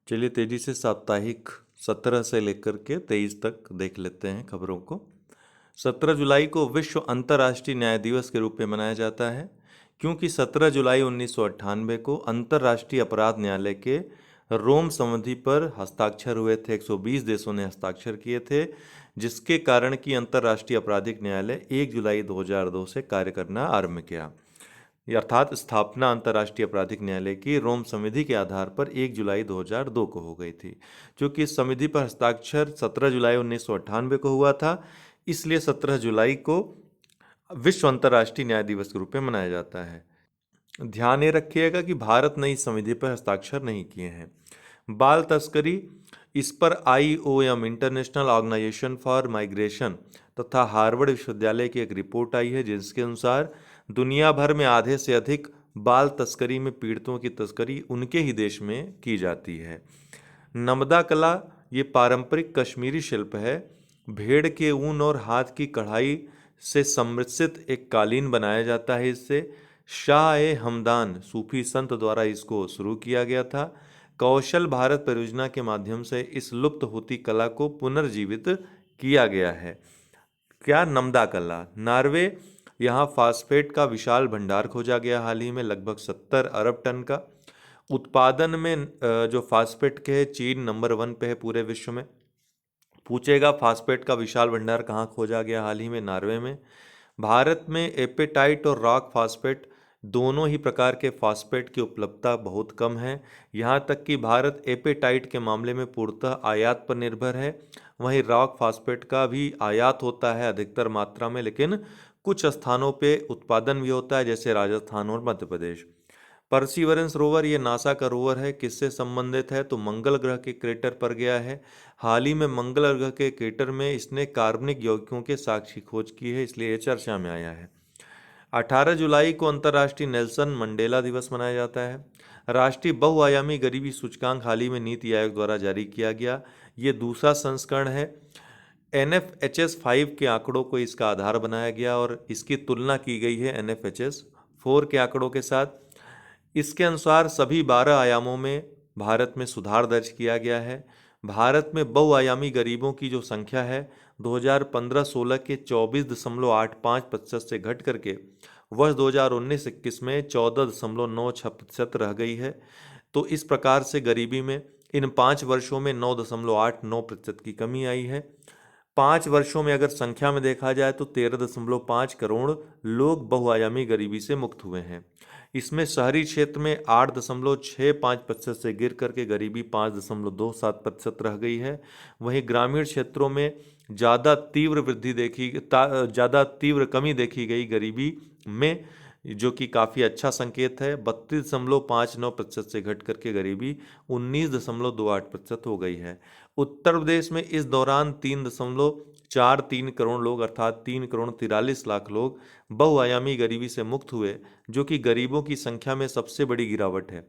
चलिए तेजी से साप्ताहिक 17 से लेकर के 23 तक देख लेते हैं खबरों को। 17 जुलाई को विश्व अंतर्राष्ट्रीय न्याय दिवस के रूप में मनाया जाता है, क्योंकि 17 जुलाई 1998 को अंतर्राष्ट्रीय अपराध न्यायालय के रोम संधि पर हस्ताक्षर हुए थे। 120 देशों ने हस्ताक्षर किए थे, जिसके कारण कि अंतर्राष्ट्रीय आपराधिक न्यायालय 1 जुलाई 2002 से कार्य करना आरंभ किया। अर्थात स्थापना अंतर्राष्ट्रीय आपराधिक न्यायालय की रोम संधि के आधार पर 1 जुलाई 2002 को हो गई थी। क्योंकि इस संधि पर हस्ताक्षर 17 जुलाई 1998 को हुआ था, इसलिए 17 जुलाई को विश्व अंतर्राष्ट्रीय न्याय दिवस के रूप में मनाया जाता है। ध्यान ये रखिएगा कि भारत ने इस संधि पर हस्ताक्षर नहीं किए हैं। बाल तस्करी, इस पर IOM international organisation for migration तथा हार्वर्ड विश्वविद्यालय की एक रिपोर्ट आई है, जिसके अनुसार दुनिया भर में आधे से अधिक बाल तस्करी में पीड़ितों की तस्करी उनके ही देश में की जाती है। नमदा कला, ये पारंपरिक कश्मीरी शिल्प है। भेड़ के ऊन और हाथ की कढ़ाई से सम्मिश्रित एक कालीन बनाया जाता है। इससे शाह ए हमदान सूफी संत द्वारा इसको शुरू किया गया था। कौशल भारत परियोजना के माध्यम से इस लुप्त होती कला को पुनर्जीवित किया गया है। क्या नमदा कला? नॉर्वे, यहाँ फास्फेट का विशाल भंडार खोजा गया हाल ही में, लगभग 70 अरब टन का। उत्पादन में जो फास्फेट के है, चीन नंबर 1 पे है पूरे विश्व में। पूछेगा फास्फेट का विशाल भंडार कहाँ खोजा गया हाल ही में? नॉर्वे में। भारत में एपेटाइट और रॉक फास्फेट दोनों ही प्रकार के फास्फेट की उपलब्धता बहुत कम है। यहाँ तक कि भारत एपेटाइट के मामले में पूर्णतः आयात पर निर्भर है। वहीं रॉक फास्फेट का भी आयात होता है अधिकतर मात्रा में, लेकिन कुछ स्थानों पे उत्पादन भी होता है, जैसे राजस्थान और मध्य प्रदेश। परसीवरेंस रोवर, ये नासा का रोवर है। किससे संबंधित है? तो मंगल ग्रह के क्रेटर पर गया है। हाल ही में मंगल ग्रह के क्रेटर में इसने कार्बनिक यौगिकों के साक्ष्य खोज की है, इसलिए ये चर्चा में आया है। 18 जुलाई को अंतर्राष्ट्रीय नेल्सन मंडेला दिवस मनाया जाता है। राष्ट्रीय बहुआयामी गरीबी सूचकांक हाल ही में नीति आयोग द्वारा जारी किया गया। ये दूसरा संस्करण है। NFHS 5 के आंकड़ों को इसका आधार बनाया गया और इसकी तुलना की गई है NFHS 4 के आंकड़ों के साथ। इसके अनुसार सभी 12 आयामों में भारत में सुधार दर्ज किया गया है। भारत में बहुआयामी गरीबों की जो संख्या है 2015-16 के 24.85% से घट करके वर्ष 2019-21 में 14.96% रह गई है। तो इस प्रकार से गरीबी में इन 5 वर्षों में 9.89% की कमी आई है। 5 वर्षों में अगर संख्या में देखा जाए तो 13.5 करोड़ लोग बहुआयामी गरीबी से मुक्त हुए हैं। इसमें शहरी क्षेत्र में 8.65% से गिर करके गरीबी 5.27% रह गई है। वहीं ग्रामीण क्षेत्रों में ज़्यादा तीव्र कमी देखी गई गरीबी में, जो कि काफ़ी अच्छा संकेत है। 32.59% से घट करके गरीबी 19.28% हो गई है। उत्तर प्रदेश में इस दौरान 3.43 करोड़ लोग, अर्थात 3.43 करोड़ लोग बहुआयामी गरीबी से मुक्त हुए, जो कि गरीबों की संख्या में सबसे बड़ी गिरावट है।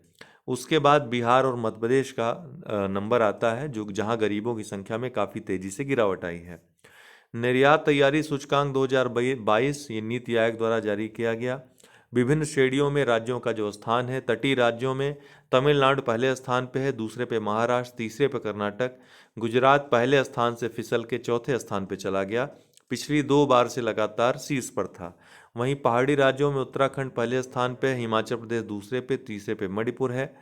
उसके बाद बिहार और मध्य प्रदेश का नंबर आता है, जो जहां गरीबों की संख्या में काफ़ी तेजी से गिरावट आई है। निर्यात तैयारी सूचकांक 2022, ये नीति आयोग द्वारा जारी किया गया। विभिन्न श्रेणियों में राज्यों का जो स्थान है, तटीय राज्यों में तमिलनाडु पहले स्थान पे है, दूसरे पे महाराष्ट्र, तीसरे पे कर्नाटक। गुजरात पहले स्थान से फिसल के चौथे स्थान पे चला गया, पिछली 2 बार से लगातार शीर्ष पर था। वहीं पहाड़ी राज्यों में उत्तराखंड पहले स्थान पे, हिमाचल प्रदेश दूसरे पे, तीसरे पे मणिपुर है।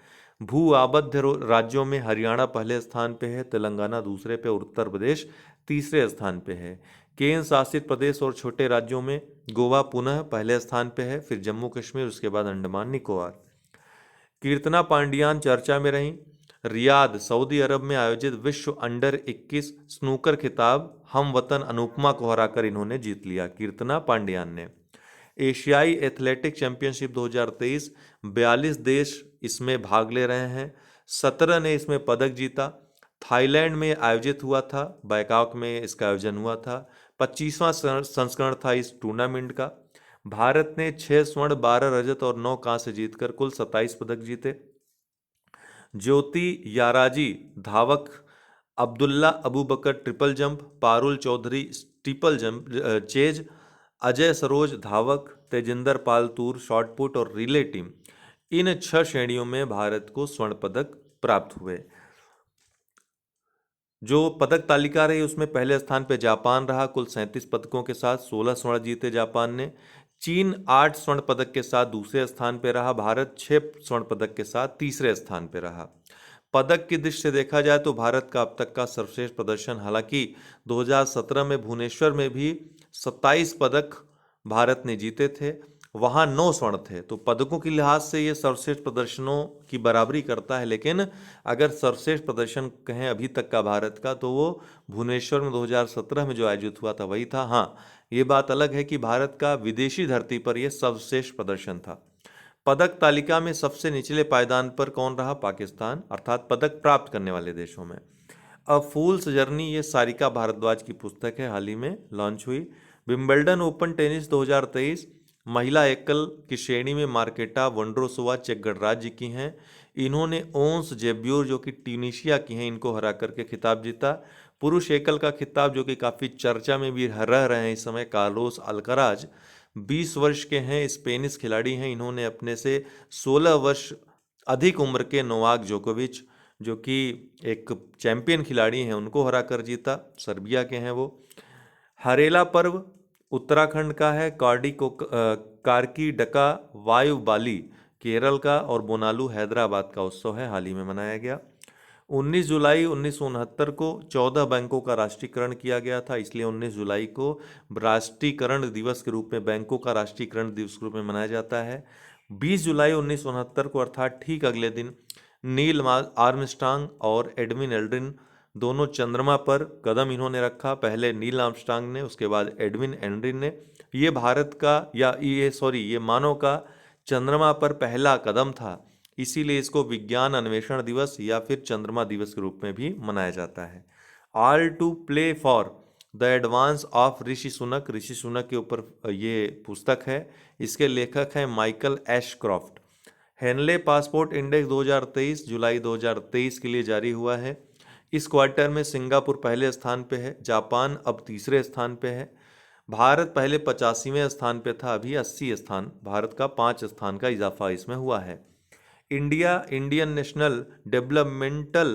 भू आबद्ध राज्यों में हरियाणा पहले स्थान पे है, तेलंगाना दूसरे पे और उत्तर प्रदेश तीसरे स्थान पे है। केंद्र शासित प्रदेश और छोटे राज्यों में गोवा पुनः पहले स्थान पे है, फिर जम्मू कश्मीर, उसके बाद अंडमान निकोबार। कीर्तना पांडियान चर्चा में रहीं। रियाद सऊदी अरब में आयोजित विश्व अंडर 21 स्नूकर खिताब हम वतन अनुपमा को हराकर इन्होंने जीत लिया, कीर्तना पांडियान ने। एशियाई एथलेटिक चैंपियनशिप 2023, 42 देश इसमें भाग ले रहे हैं, 17 ने इसमें पदक जीता। थाईलैंड में आयोजित हुआ था, बैंकॉक में इसका आयोजन हुआ था। 25वां संस्करण था इस टूर्नामेंट का। भारत ने 6 स्वर्ण, 12 रजत और 9 कांस्य जीतकर कुल 27 पदक जीते। ज्योति याराजी धावक, Abdulla Abu Bakar triple jump, Parul Chaudhary triple jump chase, Ajay Saroj धावक, तेजिंदर पाल तूर शॉट पुट और रिले टीम, इन 6 श्रेणियों में भारत को स्वर्ण पदक प्राप्त हुए। जो पदक तालिका रही उसमें पहले स्थान पे जापान रहा कुल 37 पदकों के साथ, 16 स्वर्ण जीते जापान ने। चीन 8 स्वर्ण पदक के साथ दूसरे स्थान पे रहा। भारत 6 स्वर्ण पदक के साथ तीसरे स्थान पे रहा। पदक की दृष्टि से देखा जाए तो भारत का अब तक का सर्वश्रेष्ठ प्रदर्शन, हालांकि 2017 में भुवनेश्वर में भी 27 पदक भारत ने जीते थे, वहां 9 स्वर्ण थे, तो पदकों के लिहाज से ये सर्वश्रेष्ठ प्रदर्शनों की बराबरी करता है। लेकिन अगर सर्वश्रेष्ठ प्रदर्शन कहें अभी तक का भारत का, तो वो भुवनेश्वर में 2017 में जो आयोजित हुआ था वही था। हाँ, ये बात अलग है कि भारत का विदेशी धरती पर यह सर्वश्रेष्ठ प्रदर्शन था। पदक तालिका में सबसे निचले पायदान पर कौन रहा? पाकिस्तान, अर्थात पदक प्राप्त करने वाले देशों में। अ फूल्स जर्नी, ये सारिका भारद्वाज की पुस्तक है, हाल ही में लॉन्च हुई। विंबलडन ओपन टेनिस 2023 महिला एकल की श्रेणी में मार्केटा वोंड्रोसोवा चेक गणराज्य की हैं। इन्होंने ओंस जेब्यूर जो कि ट्यूनीशिया की हैं, इनको हरा करके खिताब जीता। पुरुष एकल का खिताब जो कि काफ़ी चर्चा में भी रह रहे हैं इस समय, कार्लोस अल्कराज 20 वर्ष के हैं, स्पेनिश खिलाड़ी हैं। इन्होंने अपने से 16 वर्ष अधिक उम्र के नोवाक जोकोविच जो कि एक चैंपियन खिलाड़ी हैं, उनको हरा कर जीता, सर्बिया के हैं वो। हरेला पर्व उत्तराखंड का है। कार्की डका वायु बाली केरल का, और बोनालू हैदराबाद का उत्सव है, हाल ही में मनाया गया। 19 जुलाई 1969 को 14 बैंकों का राष्ट्रीयकरण किया गया था, इसलिए 19 जुलाई को राष्ट्रीयकरण दिवस के रूप में, बैंकों का राष्ट्रीयकरण दिवस के रूप में मनाया जाता है। 20 जुलाई 1969 को, अर्थात ठीक अगले दिन, नील आर्मस्ट्रांग और एडविन एल्ड्रिन दोनों चंद्रमा पर कदम इन्होंने रखा। पहले नील आर्मस्ट्रांग ने, उसके बाद एडविन एल्ड्रिन ने। ये भारत का ये मानव का चंद्रमा पर पहला कदम था, इसीलिए इसको विज्ञान अन्वेषण दिवस या फिर चंद्रमा दिवस के रूप में भी मनाया जाता है। All to play for the advance of Rishi Sunak, Rishi Sunak के ऊपर ये पुस्तक है। इसके लेखक हैं Michael Ashcroft. Henley passport index 2023 जुलाई 2023 के लिए जारी हुआ है। इस क्वार्टर में सिंगापुर पहले स्थान पे है, जापान अब तीसरे स्थान पे है। भारत पहले 85वें स्थान पे था, अभी 80 स्थान, भारत का 5 स्थान का इजाफा इसमें हुआ है। Indian national developmental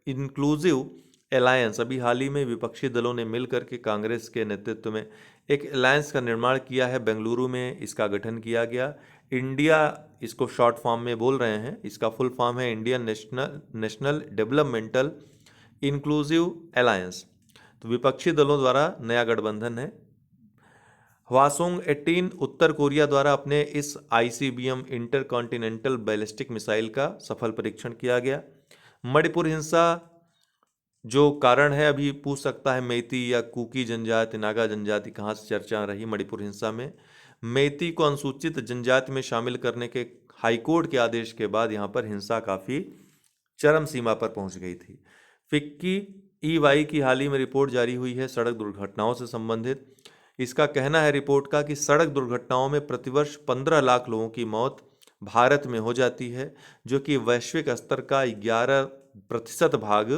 inclusive alliance, अभी हाल ही में विपक्षी दलों ने मिलकर के कांग्रेस के नेतृत्व में एक अलायंस का निर्माण किया है, बेंगलुरु में इसका गठन किया गया। इंडिया इसको शॉर्ट फॉर्म में बोल रहे हैं, इसका फुल फॉर्म है Indian national developmental inclusive alliance. तो विपक्षी दलों द्वारा नया गठबंधन है। हवासोंग 18 उत्तर कोरिया द्वारा अपने इस आईसीबीएम इंटरकॉन्टिनेंटल बैलिस्टिक मिसाइल का सफल परीक्षण किया गया। मणिपुर हिंसा जो कारण है, अभी पूछ सकता है मेइती या कुकी जनजाति, नागा जनजाति, कहाँ से चर्चा रही मणिपुर हिंसा में। मेइती को अनुसूचित जनजाति में शामिल करने के हाईकोर्ट के आदेश के बाद यहाँ पर हिंसा काफ़ी चरम सीमा पर पहुँच गई थी। फिक्की ईवाई की हाल ही में रिपोर्ट जारी हुई है सड़क दुर्घटनाओं से संबंधित। इसका कहना है रिपोर्ट का कि सड़क दुर्घटनाओं में प्रतिवर्ष 15 लाख लोगों की मौत भारत में हो जाती है, जो कि वैश्विक स्तर का 11% भाग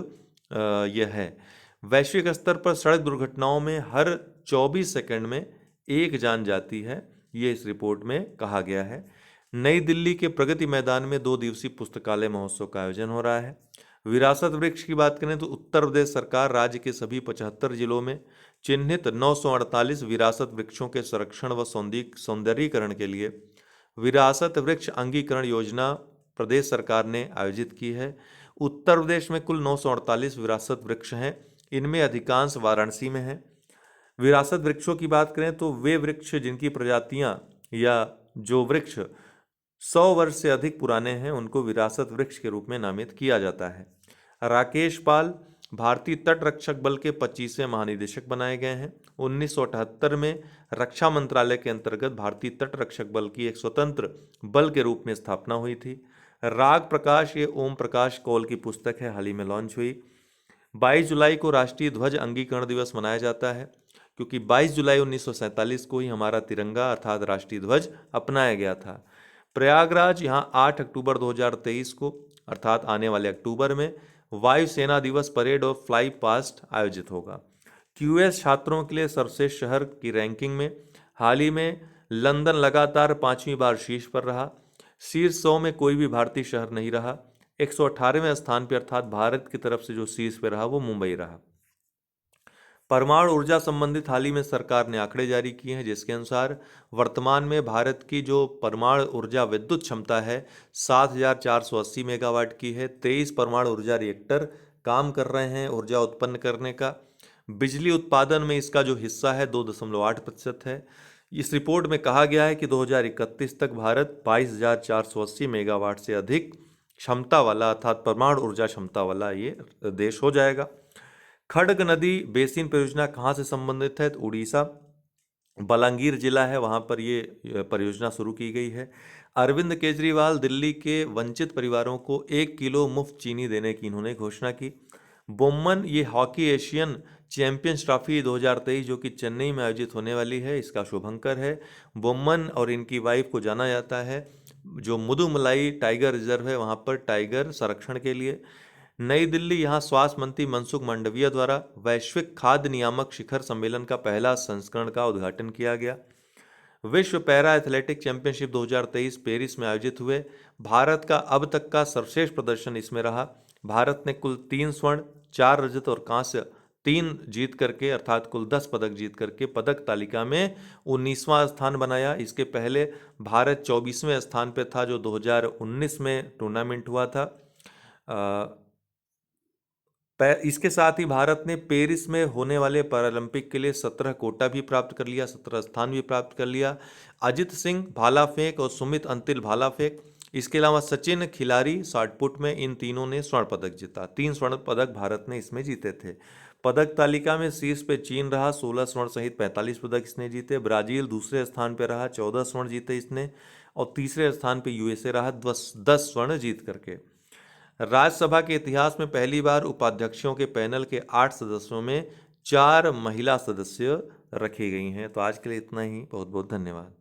यह है। वैश्विक स्तर पर सड़क दुर्घटनाओं में हर 24 सेकंड में एक जान जाती है, ये इस रिपोर्ट में कहा गया है। नई दिल्ली के प्रगति मैदान में 2 दिवसीय पुस्तकालय महोत्सव का आयोजन हो रहा है। विरासत वृक्ष की बात करें तो उत्तर प्रदेश सरकार राज्य के सभी 75 जिलों में चिन्हित 948 विरासत वृक्षों के संरक्षण व सौंदर्यीकरण के लिए विरासत वृक्ष अंगीकरण योजना प्रदेश सरकार ने आयोजित की है। उत्तर प्रदेश में कुल 948 विरासत वृक्ष हैं, इनमें अधिकांश वाराणसी में हैं। विरासत वृक्षों की बात करें तो वे वृक्ष जिनकी प्रजातियां या जो वृक्ष 100 वर्ष से अधिक पुराने हैं, उनको विरासत वृक्ष के रूप में नामित किया जाता है। राकेश पाल भारतीय तट रक्षक बल के 25वें महानिदेशक बनाए गए हैं। 1978 में रक्षा मंत्रालय के अंतर्गत भारतीय तट रक्षक बल की एक स्वतंत्र बल के रूप में स्थापना हुई थी। राग प्रकाश, ये ओम प्रकाश कौल की पुस्तक है, हाल ही में लॉन्च हुई। 22 जुलाई को राष्ट्रीय ध्वज अंगीकरण दिवस मनाया जाता है, क्योंकि 22 जुलाई 1947 को ही हमारा तिरंगा अर्थात राष्ट्रीय ध्वज अपनाया गया था। प्रयागराज, यहाँ 8 अक्टूबर 2023 को अर्थात आने वाले अक्टूबर में वायुसेना दिवस परेड और फ्लाई पास्ट आयोजित होगा। क्यूएस छात्रों के लिए सर्वश्रेष्ठ शहर की रैंकिंग में हाल ही में लंदन लगातार 5वीं बार शीर्ष पर रहा। शीर्ष 100 में कोई भी भारतीय शहर नहीं रहा। 118वें स्थान पर, अर्थात भारत की तरफ से जो शीर्ष पे रहा वो मुंबई रहा। परमाणु ऊर्जा संबंधित हाल ही में सरकार ने आंकड़े जारी किए हैं, जिसके अनुसार वर्तमान में भारत की जो परमाणु ऊर्जा विद्युत क्षमता है 7,480 मेगावाट की है। 23 परमाणु ऊर्जा रिएक्टर काम कर रहे हैं ऊर्जा उत्पन्न करने का। बिजली उत्पादन में इसका जो हिस्सा है 2.8% है। इस रिपोर्ट में कहा गया है कि 2031 तक भारत 22,480 मेगावाट से अधिक क्षमता वाला, अर्थात परमाणु ऊर्जा क्षमता वाला ये देश हो जाएगा। खड़ग नदी बेसिन परियोजना कहाँ से संबंधित है? तो उड़ीसा बलांगीर जिला है, वहाँ पर ये परियोजना शुरू की गई है। अरविंद केजरीवाल दिल्ली के वंचित परिवारों को 1 किलो मुफ्त चीनी देने की इन्होंने घोषणा की। बोम्मन ये हॉकी एशियन चैंपियंस ट्रॉफी 2023 जो कि चेन्नई में आयोजित होने वाली है, इसका शुभंकर है। बोम्मन और इनकी वाइफ को जाना जाता है जो मुदुमलाई टाइगर रिजर्व है वहाँ पर टाइगर संरक्षण के लिए। नई दिल्ली, यहाँ स्वास्थ्य मंत्री मनसुख मांडविया द्वारा वैश्विक खाद्य नियामक शिखर सम्मेलन का पहला संस्करण का उद्घाटन किया गया। विश्व पैरा एथलेटिक चैंपियनशिप 2023 पेरिस में आयोजित हुए। भारत का अब तक का सर्वश्रेष्ठ प्रदर्शन इसमें रहा। भारत ने कुल 3 स्वर्ण, 4 रजत और कांस्य 3 जीत करके, अर्थात कुल 10 पदक जीत करके पदक तालिका में 19वां स्थान बनाया। इसके पहले भारत 24वें स्थान पर था जो 2019 में टूर्नामेंट हुआ था। इसके साथ ही भारत ने पेरिस में होने वाले पैरालंपिक के लिए 17 कोटा भी प्राप्त कर लिया, 17 स्थान भी प्राप्त कर लिया। अजित सिंह भाला फेंक और सुमित अंतिल भाला फेंक, इसके अलावा सचिन खिलाड़ी शॉटपुट में, इन तीनों ने स्वर्ण पदक जीता। 3 स्वर्ण पदक भारत ने इसमें जीते थे। पदक तालिका में शीर्ष पे चीन रहा, 16 स्वर्ण सहित 45 पदक इसने जीते। ब्राजील दूसरे स्थान पर रहा, 14 स्वर्ण जीते इसने। और तीसरे स्थान पर यूएसए रहा 10 स्वर्ण जीत करके। राज्यसभा के इतिहास में पहली बार उपाध्यक्षों के पैनल के 8 सदस्यों में 4 महिला सदस्य रखी गई हैं। तो आज के लिए इतना ही, बहुत बहुत धन्यवाद।